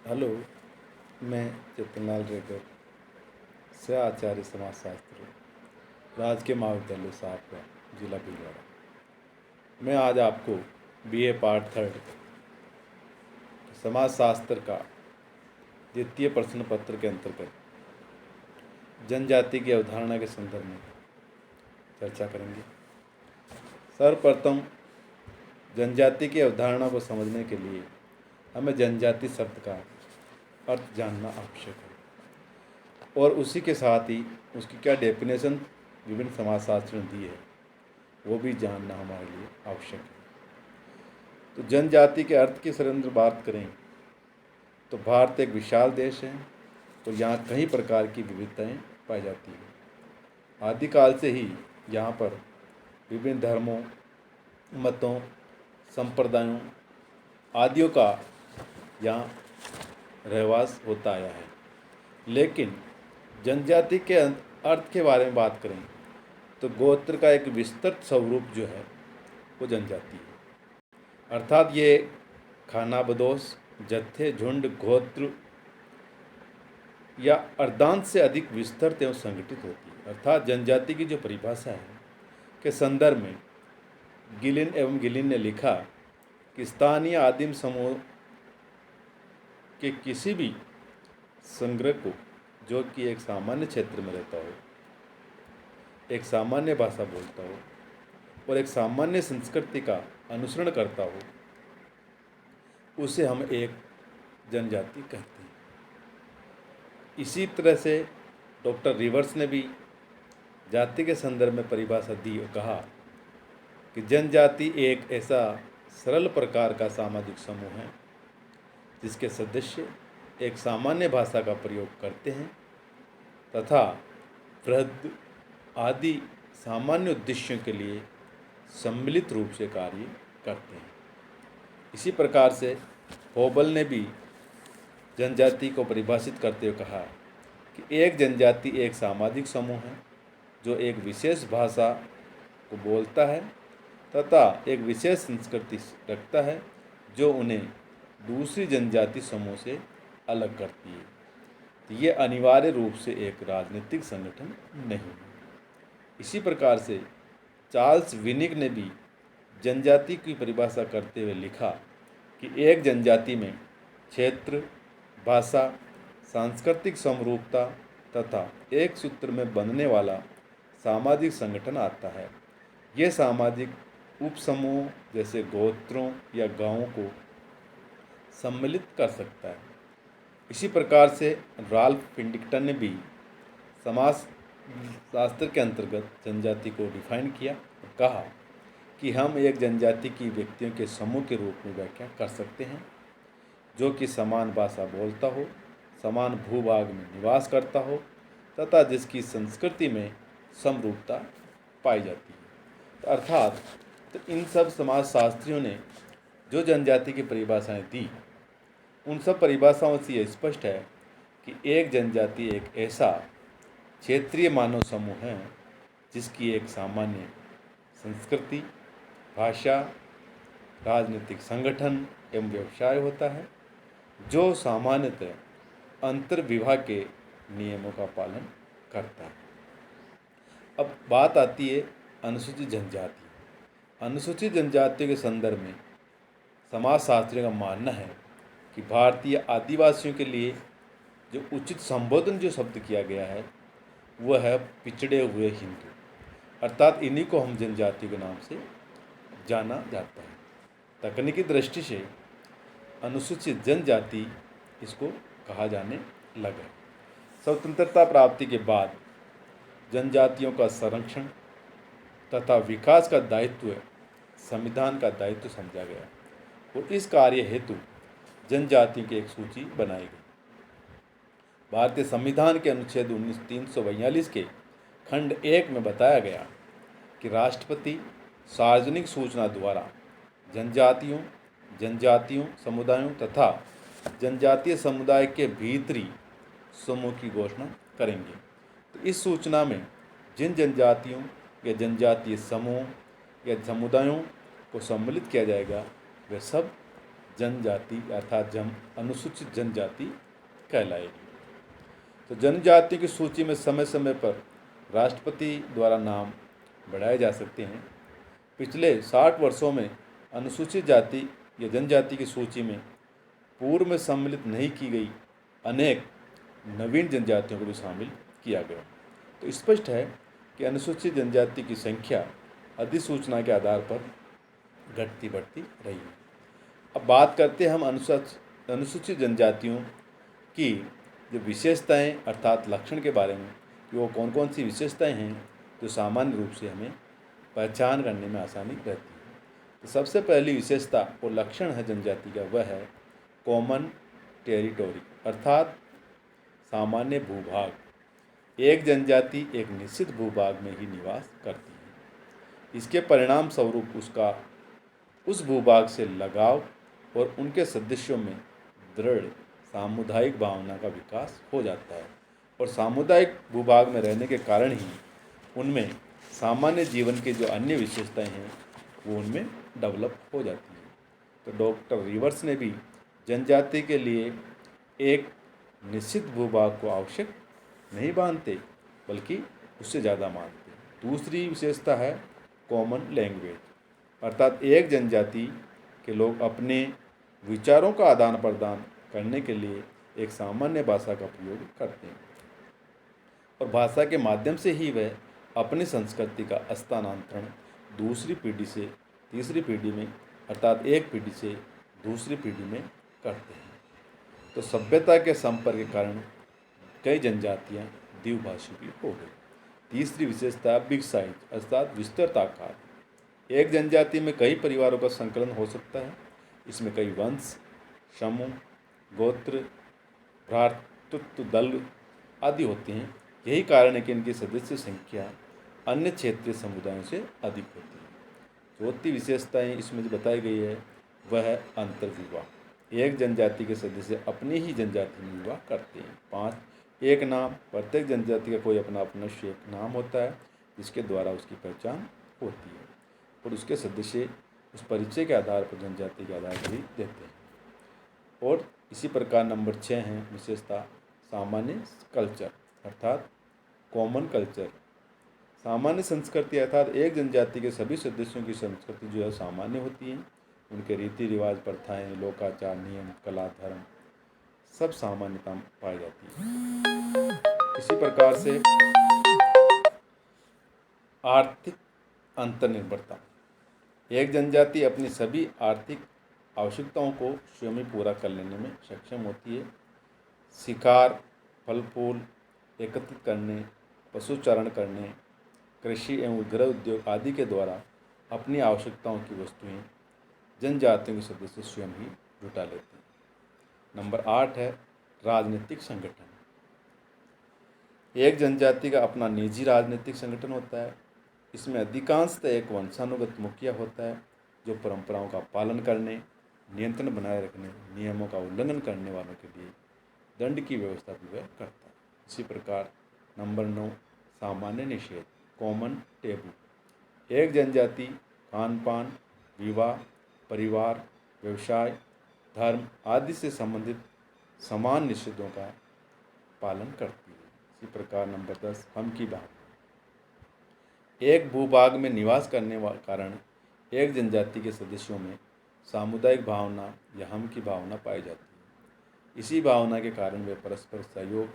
Hello. मैं चेतनलाल रेगर से आचार्य समाजशास्त्र राजकीय महाविद्यालय साहबका जिला भीलवाड़ा। मैं आज आपको बीए पार्ट 3 समाजशास्त्र का द्वितीय प्रश्न पत्र के अंतर्गत जनजाति की अवधारणा के संदर्भ में चर्चा करेंगे। सर्वप्रथम जनजाति की अवधारणा को समझने के लिए हमें जनजाति शब्द का अर्थ जानना आवश्यक है और उसी के साथ ही उसकी क्या डेफिनेशन विभिन्न समाजशास्त्रियों ने दी है वो भी जानना हमारे लिए आवश्यक है। तो जनजाति के अर्थ की सर्वत्र बात करें तो भारत एक विशाल देश है और यहाँ कई प्रकार की विविधताएं पाई जाती हैं। आदिकाल से ही यहाँ पर विभिन्न धर्मों, मतों, संप्रदायों आदियों का यहाँ रहवास होता आया है। लेकिन जनजाति के अर्थ के बारे में बात करें तो गोत्र का एक विस्तृत स्वरूप जो है वो जनजाति है। अर्थात ये खानाबदोश, जत्थे, झुंड, गोत्र या अर्धांश से अधिक विस्तृत एवं संगठित होती है। अर्थात जनजाति की जो परिभाषा है के संदर्भ में गिलिन एवं गिलिन ने लिखा कि स्थानीय आदिम समूह के किसी भी संग्रह को जो कि एक सामान्य क्षेत्र में रहता हो, एक सामान्य भाषा बोलता हो और एक सामान्य संस्कृति का अनुसरण करता हो, उसे हम एक जनजाति कहते हैं। इसी तरह से डॉक्टर रिवर्स ने भी जाति के संदर्भ में परिभाषा दी और कहा कि जनजाति एक ऐसा सरल प्रकार का सामाजिक समूह है जिसके सदस्य एक सामान्य भाषा का प्रयोग करते हैं तथा वृहद आदि सामान्य उद्देश्यों के लिए सम्मिलित रूप से कार्य करते हैं। इसी प्रकार से होबल ने भी जनजाति को परिभाषित करते हुए कहा कि एक जनजाति एक सामाजिक समूह है जो एक विशेष भाषा को बोलता है तथा एक विशेष संस्कृति रखता है जो उन्हें दूसरी जनजाति समूह से अलग करती है। तो ये अनिवार्य रूप से एक राजनीतिक संगठन नहीं है। इसी प्रकार से चार्ल्स विनिग ने भी जनजाति की परिभाषा करते हुए लिखा कि एक जनजाति में क्षेत्र, भाषा, सांस्कृतिक समरूपता तथा एक सूत्र में बंधने वाला सामाजिक संगठन आता है। ये सामाजिक उपसमूह जैसे गोत्रों या गांवों को सम्मिलित कर सकता है। इसी प्रकार से राल्फ पिंडिंगटन ने भी समाज शास्त्र के अंतर्गत जनजाति को डिफाइन किया और कहा कि हम एक जनजाति की व्यक्तियों के समूह के रूप में व्याख्या कर सकते हैं जो कि समान भाषा बोलता हो, समान भूभाग में निवास करता हो तथा जिसकी संस्कृति में समरूपता पाई जाती है। तो अर्थात इन सब समाजशास्त्रियों ने जो जनजाति की परिभाषाएं दी उन सब परिभाषाओं से यह स्पष्ट है कि एक जनजाति एक ऐसा क्षेत्रीय मानव समूह है जिसकी एक सामान्य संस्कृति, भाषा, राजनीतिक संगठन एवं व्यवसाय होता है जो सामान्यतः अंतर्विवाह के नियमों का पालन करता है। अब बात आती है अनुसूचित जनजाति। अनुसूचित जनजातियों के संदर्भ में समाजशास्त्रियों का मानना है कि भारतीय आदिवासियों के लिए जो उचित संबोधन जो शब्द किया गया है वह है पिछड़े हुए हिंदू। अर्थात इन्हीं को हम जनजाति के नाम से जाना जाता है। तकनीकी दृष्टि से अनुसूचित जनजाति इसको कहा जाने लगा। स्वतंत्रता प्राप्ति के बाद जनजातियों का संरक्षण तथा विकास का दायित्व संविधान का दायित्व समझा गया और इस कार्य हेतु जनजातियों की एक सूची बनाई गई। भारतीय संविधान के अनुच्छेद 342 के खंड 1 में बताया गया कि राष्ट्रपति सार्वजनिक सूचना द्वारा जनजातियों, समुदायों तथा जनजातीय समुदाय के भीतरी समूह की घोषणा करेंगे। तो इस सूचना में जिन जनजातियों या जनजातीय समूह या समुदायों को सम्मिलित किया जाएगा वे सब जनजाति अर्थात अनुसूचित जनजाति कहलाएगी। तो जनजाति की सूची में समय समय पर राष्ट्रपति द्वारा नाम बढ़ाए जा सकते हैं। पिछले 60 वर्षों में अनुसूचित जाति या जनजाति की सूची में पूर्व में सम्मिलित नहीं की गई अनेक नवीन जनजातियों को भी शामिल किया गया। तो स्पष्ट है कि अनुसूचित जनजाति की संख्या अधिसूचना के आधार पर घटती बढ़ती रही है। अब बात करते हैं हम अनुसूचित जनजातियों की जो विशेषताएं अर्थात लक्षण के बारे में कि वो कौन कौन सी विशेषताएं हैं जो सामान्य रूप से हमें पहचान करने में आसानी रहती है। तो सबसे पहली विशेषता और लक्षण है जनजाति का, वह है कॉमन टेरिटोरी अर्थात सामान्य भूभाग। एक जनजाति एक निश्चित भूभाग में ही निवास करती है। इसके परिणाम स्वरूप उसका उस भूभाग से लगाव और उनके सदस्यों में दृढ़ सामुदायिक भावना का विकास हो जाता है और सामुदायिक भूभाग में रहने के कारण ही उनमें सामान्य जीवन की जो अन्य विशेषताएं हैं वो उनमें डेवलप हो जाती हैं। तो डॉक्टर रिवर्स ने भी जनजाति के लिए एक निश्चित भूभाग को आवश्यक नहीं मानते बल्कि उससे ज़्यादा मानते। दूसरी विशेषता है कॉमन लैंग्वेज अर्थात एक जनजाति के लोग अपने विचारों का आदान प्रदान करने के लिए एक सामान्य भाषा का प्रयोग करते हैं और भाषा के माध्यम से ही वह अपनी संस्कृति का हस्तांतरण दूसरी पीढ़ी से तीसरी पीढ़ी में अर्थात एक पीढ़ी से दूसरी पीढ़ी में करते हैं। तो सभ्यता के संपर्क के कारण कई जनजातियाँ द्विभाषी भी हो गई। तीसरी विशेषता बिग साइज अर्थात विस्तृत आकार। एक जनजाति में कई परिवारों का संकलन हो सकता है। इसमें कई वंश, समूह, गोत्र, भ्रातृत्व दल आदि होते हैं। यही कारण है कि इनकी सदस्य संख्या अन्य क्षेत्रीय समुदायों से अधिक होती है। चौथी विशेषताएं इसमें जो बताई गई है वह है अंतर्विवाह। एक जनजाति के सदस्य अपनी ही जनजाति में विवाह करते हैं। 5 एक नाम। प्रत्येक जनजाति का कोई अपना अपना एक नाम होता है जिसके द्वारा उसकी पहचान होती है और उसके सदस्य उस परिचय के आधार पर जनजाति के आधार पर ही देते हैं। और इसी प्रकार नंबर 6 है विशेषता सामान्य कल्चर अर्थात कॉमन कल्चर। सामान्य संस्कृति अर्थात एक जनजाति के सभी सदस्यों की संस्कृति जो है सामान्य होती है। उनके रीति रिवाज, प्रथाएं, लोकाचार, नियम, कला, धर्म सब सामान्यता पाई जाती है। इसी प्रकार से आर्थिक अंतर्निर्भरता। एक जनजाति अपनी सभी आर्थिक आवश्यकताओं को स्वयं ही पूरा कर लेने में सक्षम होती है। शिकार, फल फूल एकत्रित करने, पशुचारण करने, कृषि एवं गृह उद्योग आदि के द्वारा अपनी आवश्यकताओं की वस्तुएं जनजातियों के सदस्य स्वयं ही जुटा लेते हैं। नंबर 8 है राजनीतिक संगठन। एक जनजाति का अपना निजी राजनीतिक संगठन होता है। इसमें अधिकांशतः एक वंशानुगत मुखिया होता है जो परंपराओं का पालन करने, नियंत्रण बनाए रखने, नियमों का उल्लंघन करने वालों के लिए दंड की व्यवस्था भी वह करता है। इसी प्रकार नंबर 9 सामान्य निषेध कॉमन टेबू। एक जनजाति खान पान, विवाह, परिवार, व्यवसाय, धर्म आदि से संबंधित समान निषेधों का पालन करती है। इसी प्रकार नंबर 10 हम की भावना। एक भूभाग में निवास करने के कारण एक जनजाति के सदस्यों में सामुदायिक भावना या हम की भावना पाई जाती है। इसी भावना के कारण वे परस्पर सहयोग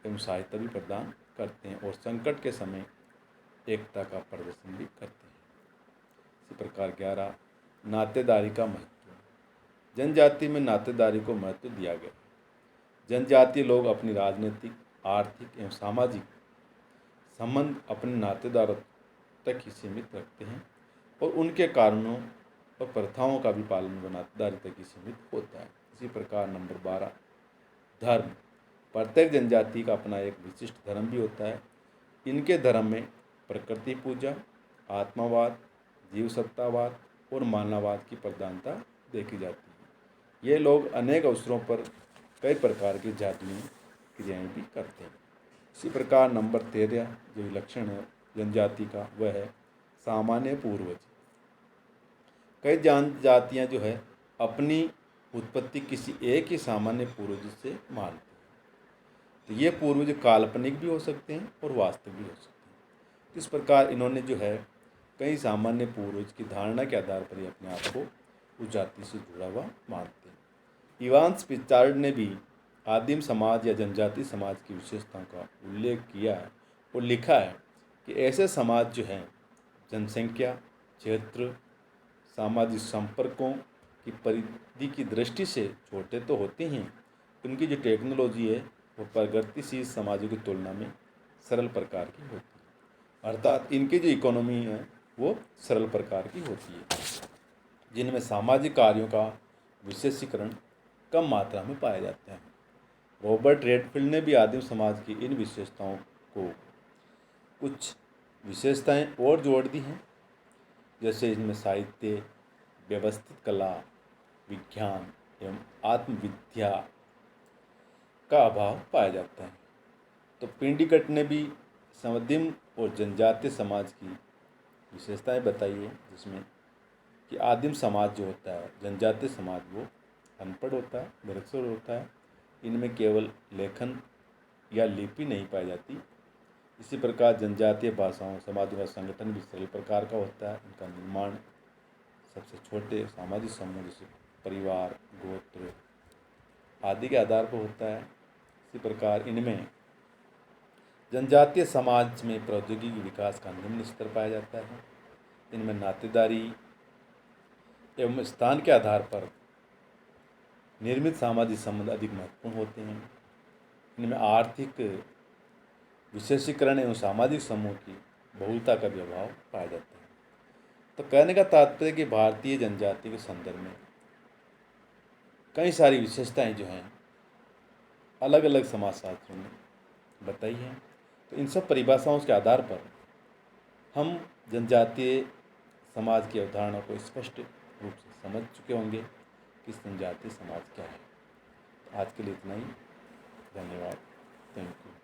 एवं सहायता भी प्रदान करते हैं और संकट के समय एकता का प्रदर्शन भी करते हैं। इसी प्रकार 11 नातेदारी का महत्व। जनजाति में नातेदारी को महत्व दिया गया। जनजातीय लोग अपनी राजनीतिक, आर्थिक एवं सामाजिक संबंध अपने नातेदारों तक ही सीमित रखते हैं और उनके कारणों और प्रथाओं का भी पालन नातेदारी तक ही सीमित होता है। इसी प्रकार नंबर 12 धर्म। प्रत्येक जनजाति का अपना एक विशिष्ट धर्म भी होता है। इनके धर्म में प्रकृति पूजा, आत्मावाद, जीव सत्तावाद और मानववाद की प्रधानता देखी जाती है। ये लोग अनेक अवसरों पर कई प्रकार की जातीय क्रियाएं भी करते हैं। इसी प्रकार नंबर 13 जो लक्षण है जनजाति का वह है सामान्य पूर्वज। कई जनजातियां जो है अपनी उत्पत्ति किसी एक ही सामान्य पूर्वज से मानते हैं। तो ये पूर्वज काल्पनिक भी हो सकते हैं और वास्तविक भी हो सकते हैं। इस प्रकार इन्होंने जो है कई सामान्य पूर्वज की धारणा के आधार पर ही अपने आप को उस जाति से जुड़ा हुआ मानते हैं। इवांस पिचार्ड ने भी आदिम समाज या जनजाति समाज की विशेषताओं का उल्लेख किया है और लिखा है कि ऐसे समाज जो हैं जनसंख्या, क्षेत्र, सामाजिक संपर्कों की परिधि की दृष्टि से छोटे तो होते हैं, उनकी जो टेक्नोलॉजी है वो प्रगतिशील समाजों की तुलना में सरल प्रकार की होती है, अर्थात इनकी जो इकोनॉमी है वो सरल प्रकार की होती है, जिनमें सामाजिक कार्यों का विशेषीकरण कम मात्रा में पाया जाता है। रॉबर्ट रेडफील्ड ने भी आदिम समाज की इन विशेषताओं को कुछ विशेषताएं और जोड़ दी हैं, जैसे इनमें साहित्य, व्यवस्थित कला, विज्ञान एवं आत्मविद्या का अभाव पाया जाता है। तो पिंडिकट ने भी समदिम और जनजातीय समाज की विशेषताएं बताई है, जिसमें कि आदिम समाज जो होता है, जनजातीय समाज, वो अनपढ़ होता है, निरक्षर होता है, इनमें केवल लेखन या लिपि नहीं पाई जाती। इसी प्रकार जनजातीय भाषाओं, समाज व संगठन भी सरल प्रकार का होता है। इनका निर्माण सबसे छोटे सामाजिक समूह जैसे परिवार, गोत्र आदि के आधार पर होता है। इसी प्रकार इनमें जनजातीय समाज में प्रौद्योगिकी विकास का निम्न स्तर पाया जाता है। इनमें नातेदारी एवं स्थान के आधार पर निर्मित सामाजिक संबंध अधिक महत्वपूर्ण होते हैं। इनमें आर्थिक विशेषीकरण एवं सामाजिक समूह की बहुलता का भी अभाव पाया जाता है। तो कहने का तात्पर्य कि भारतीय जनजाति के संदर्भ में कई सारी विशेषताएं जो हैं अलग अलग समाजशास्त्रों में बताई हैं। तो इन सब परिभाषाओं के आधार पर हम जनजातीय समाज की अवधारणा को स्पष्ट रूप से समझ चुके होंगे कि जनजातीय समाज क्या है। तो आज के लिए इतना ही। धन्यवाद। Thank you.